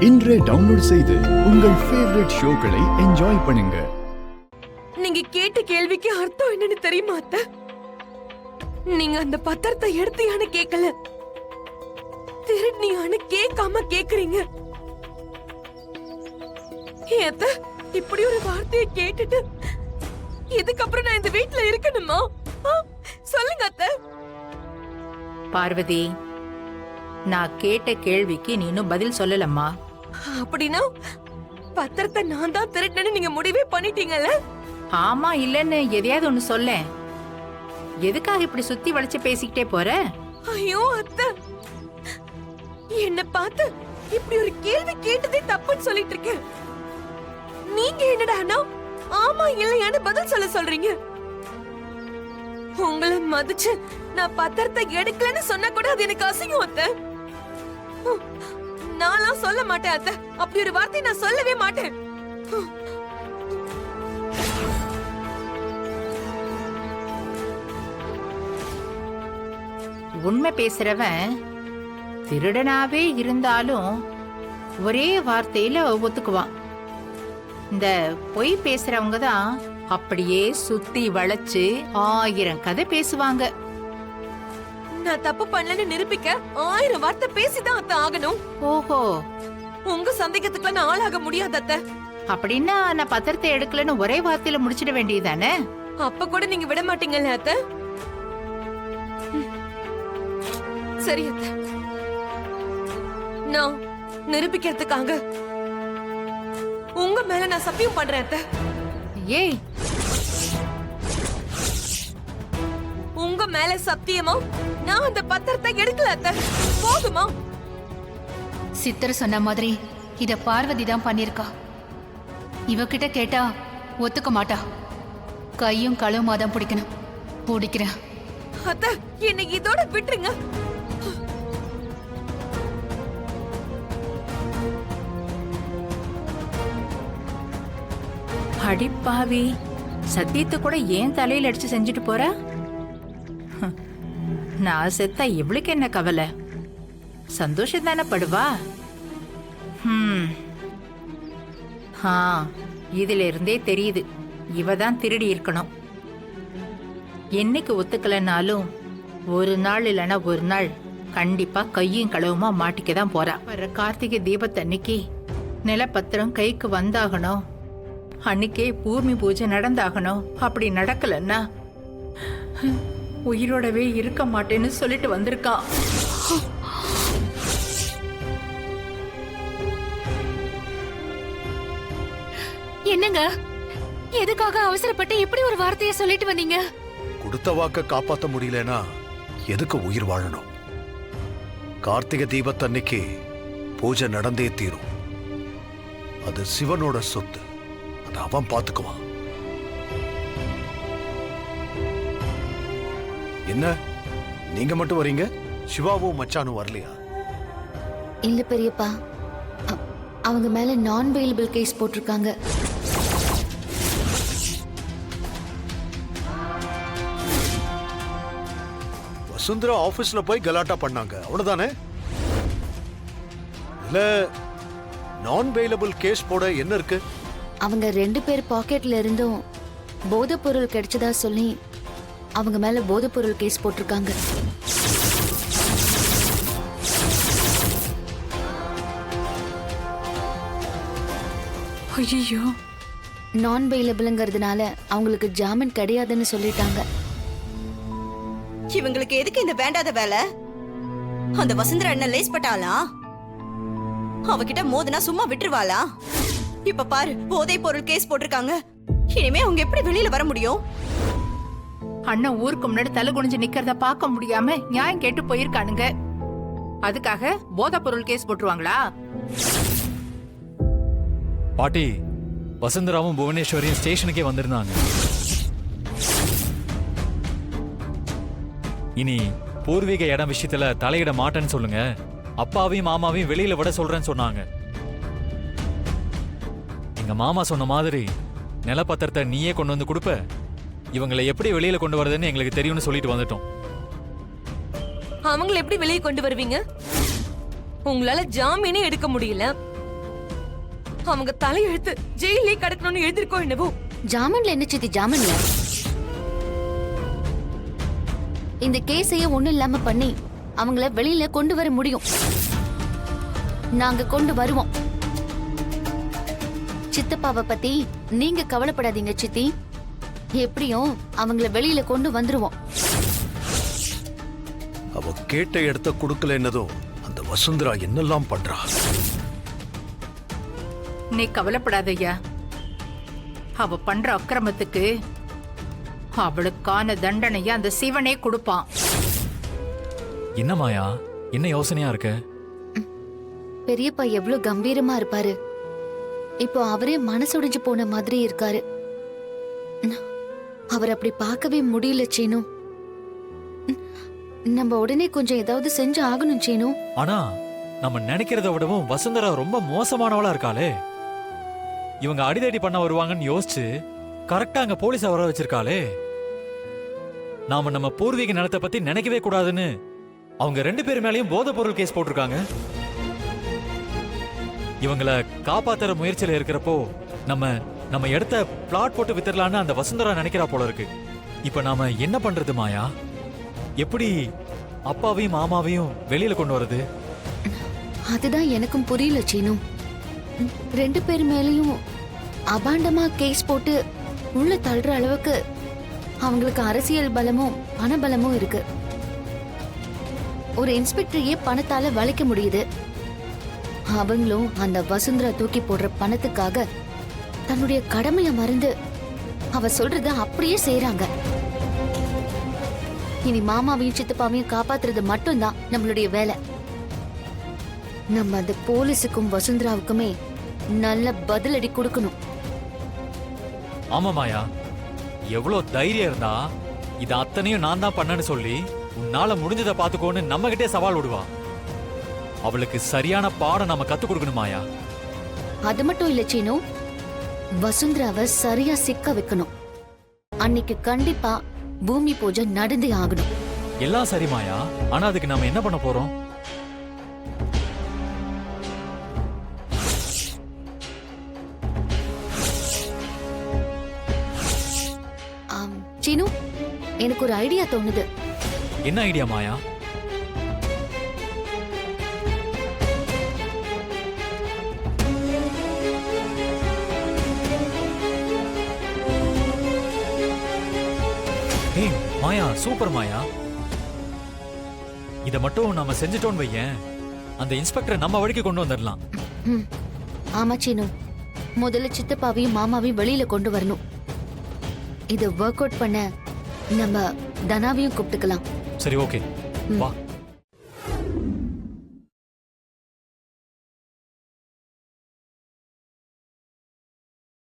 இன்றே டவுன்லோட் செய்து உங்கள் ஃபேவரட் ஷோக்களை என்ஜாய் பண்ணுங்க. நீங்க கேட்ட கேள்விக்கு அர்த்தம் என்னன்னு தெரியுமா அத்தை? நீங்க அந்த பத்திரத்தை எடுத்தியான்னு கேட்கல, திருடியான்னு கேட்காம கேக்குறீங்க. அத்தை, இப்படி ஒரு வார்த்தையை கேட்டுட்டு இதுக்கப்புறம் நான் இந்த வீட்டுல இருக்கணுமா? சொல்லுங்க அத்தை. பார்வதி, நான் கேட்ட கேள்விக்கு நீ இன்னும் பதில் சொல்லலம்மா. அப்படின்னா பத்திரத்தை நான் தான் திருடினேன்னு நீங்க முடிவே பண்ணிட்டீங்கல்ல? ஆமா இல்லன்னு எதையாவது ஒண்ணு சொல்ல. எதுக்காக இப்படி சுத்தி வளைச்சு பேசிக்கிட்டே போற? ஐயோ அத்தை, என்ன பார்த்து இப்படி ஒரு கேள்வி கேட்டதே தப்புன்னு சொல்லிட்டு இருக்கேன். நீங்க என்னடா ஆமா இல்லையான்னு பதில் சொல்றீங்க. உங்களை மதிச்சு நான் பத்திரத்தை எடுக்கலன்னு சொன்னா கூட அது எனக்கு அசிங்கம் அத்தை. நான்லாம் சொல்ல மாட்டேன் அத்தை, அப்படி ஒரு வார்த்தை நான் சொல்லவே மாட்டேன். உண்மை பேசுறவன் திருடனாவே இருந்தாலும் ஒரே வார்த்தையில ஒத்துக்குவான். இந்த பொய் பேசுறவங்க தான் அப்படியே சுத்தி வளைச்சு 1000 கதை பேசுவாங்க. நான் தப்பு பண்ணலன்னு நிரூபிக்க 1000 வார்த்தை பேசிதான் அத்தை ஆகணும். ஓஹோ, உங்க சந்தேகத்துக்கு நான் ஆளாக முடியாது அத்தை. அப்படின்னா நான் பத்திரத்தை எடுக்கலன்னு ஒரே வார்த்தையில முடிச்சிட வேண்டியதானே? அப்ப கூட நீங்க விட மாட்டீங்கல்ல அத்தை? சரி அத்தை, நான் நிரூபிக்கிறதுக்காக உங்க மேல நான் சத்தியம் பண்றேன் அத்தை. ஏய், உங்க மேல சத்தியமா நான் அந்த பத்திரத்தை எடுக்கல அத்தை. போதுமா? சித்தர் சொன்ன மாதிரி இத பார்வதி தான் பண்ணிருக்கா. இவகிட்ட கேட்டா ஒத்துக்க மாட்டா. கையும் களவுமா தான் பிடிக்கணும். பிடிக்கிறேன் அத்தை, என்னை இதோட விட்டுருங்க. அடிப்பாவி, சத்தியத்தை கூட ஏன் தலையில அடிச்சு செஞ்சுட்டு போற? நான் செத்தா இவளுக்கு என்ன கவலை? சந்தோஷம் தானே படுவா. இதுல இருந்தே தெரியுது இவ தான் திருடி இருக்கணும். என்னைக்கு ஒத்துக்கலனாலும் ஒரு நாள் இல்லைன்னா ஒரு நாள் கண்டிப்பா கையும் களவுமா மாட்டிக்கதான் போறா. வர கார்த்திகை தீபத்தன்னைக்கு நிலப்பத்திரம் கைக்கு வந்தாகணும். அன்னைக்கே பூமி பூஜை நடந்தாகணும். அப்படி நடக்கலன்னா உயிரோடவே இருக்க மாட்டேன்னு சொல்லிட்டு வந்திருக்கான். என்னங்க, எதுக்காக அவசரப்பட்டு இப்படி ஒரு வார்த்தையை சொல்லிட்டு வந்தீங்க? கொடுத்த வாக்க காப்பாத்த முடியலனா எதுக்கு உயிர் வாழணும்? கார்த்திகை தீபத்தன்னைக்கு பூஜை நடந்தே தீரும். அது சிவனோட சொத்து, அதை அவன் பாத்துக்குவான். என்ன நீங்க மட்டும் வரீங்க? சிவாவும் மச்சானும் வரலையா? இல்ல பெரியப்பா, அவங்க மேல நான் பெயிலபிள் கேஸ் போட்டிருக்காங்க. வசுந்தரா ஆபீஸ்ல போய் கலாட்டா பண்ணாங்க, அவ்வளவுதானே? இல்ல நான் பெயிலபிள் கேஸ் போட என்ன இருக்கு? அவங்க 2 பேர் பாக்கெட்ல இருந்தும் போதைப் பொருள் கிடைச்சதா சொல்லி அவங்க மேல போதைப் பொருள் கேஸ் போட்டிருக்காங்க. ஐயோ, நான் பெயிலபிள்ங்கிறதுனால அவங்களுக்கு ஜாமீன் கிடையாதுன்னு சொல்லிட்டாங்க. இவங்களுக்கு எதுக்கு இந்த வேண்டாத வேலை? அந்த வசுந்தரா என்ன லேஸ் பட்டாளா? அவகிட்ட மோதுனா சும்மா விட்டுருவாளா? இப்ப பாரு, போதை பொருள் கேஸ் போட்டிருக்காங்க. இனிமே அவங்க எப்படி வெளியில வர முடியும்? அண்ணன் ஊருக்கு முன்னாடி தலை குனிஞ்சு நிக்கிறத பார்க்க முடியாம நியாயம் கேட்டு போயிருக்கானுங்க. அதுக்காக போதைப் பொருள் கேஸ் போட்டுருவாங்களா? பாட்டி, வசுந்தராவும் புவனேஸ்வரியும் ஸ்டேஷனுக்கே வந்திருந்தாங்க. இனி பூர்வீக இடம் விஷயத்துல தலையிட மாட்டேன்னு சொல்லுங்க. அப்பாவையும் மாமாவையும் வெளியில விட சொல்றேன்னு சொன்னாங்க. எங்க மாமா சொன்ன மாதிரி நிலப்பத்திரத்தை நீயே கொண்டு வந்து கொடுப்ப, இவங்களை எப்படி வெளியில கொண்டு வரதுன்னு எங்களுக்கு தெரியும்னு சொல்லிட்டு வந்துட்டோம். அவங்களை எப்படி வெளியே கொண்டு வருவீங்க? உங்களால ஜாமீனே எடுக்க முடியல. அவங்க தலையெழுத்து ஜெயிலே கிடக்கணும்னு எழுதிருக்கோம் என்னவோ. ஜாமீன்ல என்ன சித்தி ஜாமீன்ல? இந்த கேஸையே ஒண்ணும் இல்லாம பண்ணி அவங்கள வெளியில கொண்டு வர முடியும். நாங்க கொண்டு வருவோம். சித்தப்பாவை பத்தி நீங்க கவலைப்படாதீங்க சித்தி. எப்படியும் அவங்கள வெளியில கொண்டு வந்துருவோம். அவ கேட்ட இடத்த கொடுக்கல என்னதோ அந்த வசுந்தரா என்னெல்லாம் பண்றா. நீ கவலைப்படாதய்யா. அவ பண்ற அக்கிரமத்துக்கு அவளுக்கான தண்டனைய அந்த சிவனே கொடுப்பான். என்ன மாயா, என்ன யோசனையா இருக்க? பெரியப்பா எவ்வளவு கம்பீரமா இருப்பாரு. இப்போ அவரே மனசுடைஞ்சு போன மாதிரி இருக்காரு. அவர் அப்படி பார்க்கவே முடியல சீனு. நம்ம உடனே கொஞ்சம் ஏதாவது செஞ்சு ஆகணும் சீனு. ஆனா நம்ம நினைக்கிறத விடவும் வசுந்தரா ரொம்ப மோசமானவளா இருக்காளே. இவங்க அடிதடி பண்ண வருவாங்கன்னு யோசிச்சு கரெக்டா அங்க போலீஸ வர வச்சிருக்காளே. நாம நம்ம பூர்வீக நிலத்தை பத்தி நினைக்கவே கூடாதுன்னு அவங்க 2 பேர் மேலயும் போதைப் பொருள் கேஸ் போட்டிருக்காங்க. இவங்கள காப்பாத்துற முயற்சியில இருக்கிறப்போ நம்ம இடத்த பிளாட் போட்டு வித்துடலான்னு அந்த வசுந்தரா நினைக்கிறா போல இருக்கு. இப்ப நாம என்ன பண்றது மாயா? எப்படி அப்பாவையும் மாமாவையும் வெளியில கொண்டு வரது? அதுதான் எனக்கும் புரியல சீனு. 2 பேர் மேலயும் அபாண்டமா கேஸ் போட்டு உள்ள தள்ளுற அளவுக்கு அவங்களுக்கு அரசியல் பலமும் பணபலமும் இருக்கு. ஒரு இன்ஸ்பெக்டரையே பணத்தால வளைக்க முடியுது. அவங்களும் அந்த வசுந்தரா தூக்கி போடுற பணத்துக்காக தன்னுடைய கடமையை மறந்து அவ சொல்றத அப்படியே செய்யறாங்க. இனி மாமாவையும் சித்தப்பாவையும் காப்பாத்துறது மட்டும்தான் நம்மளுடைய வேலை. நம்ம அந்த போலீஸுக்கும் வசுந்தராவுக்குமே நல்ல பதிலடி கொடுக்கணும். ஆமா மாயா, எவ்வளவு தைரியம் இருந்தா இது அத்தனையும் நான் தான் பண்ணேன்னு சொல்லி உன்னால முடிஞ்சதை பாத்துக்கோன்னு நம்ம கிட்டே சவால் விடுவா. அவளுக்கு சரியான பாடம் நம்ம கத்து கொடுக்கணும் மாயா. அது மட்டும் இல்ல சீனு, வசுந்தராவை சரியா சிக்க வைக்கணும். அன்னைக்கு கண்டிப்பா பூமி பூஜை நடந்தே ஆகணும். எல்லாம் சரி மாயா, ஆனா அதுக்கு நாம என்ன பண்ண போறோம்? சீனு, எனக்கு ஒரு ஐடியா தோணுது. என்ன ஐடியா மாயா? ஏய் மாயா, சூப்பர் மாயா. இத மட்டும் நாம செஞ்சுட்டோம்னு வையேன், அந்த இன்ஸ்பெக்டரை நம்ம வழிக்கு கொண்டு வந்துடலாம். ம், ஆமா சீனு, முதல்ல சித்தப்பாவையும் மாமாவையும் வெளியில கொண்டு வரணும். இத ஒர்க் அவுட் பண்ண நம்ம தனாவையும் கூப்பிட்டுக்கலாம். சரி, ஓகே, வா.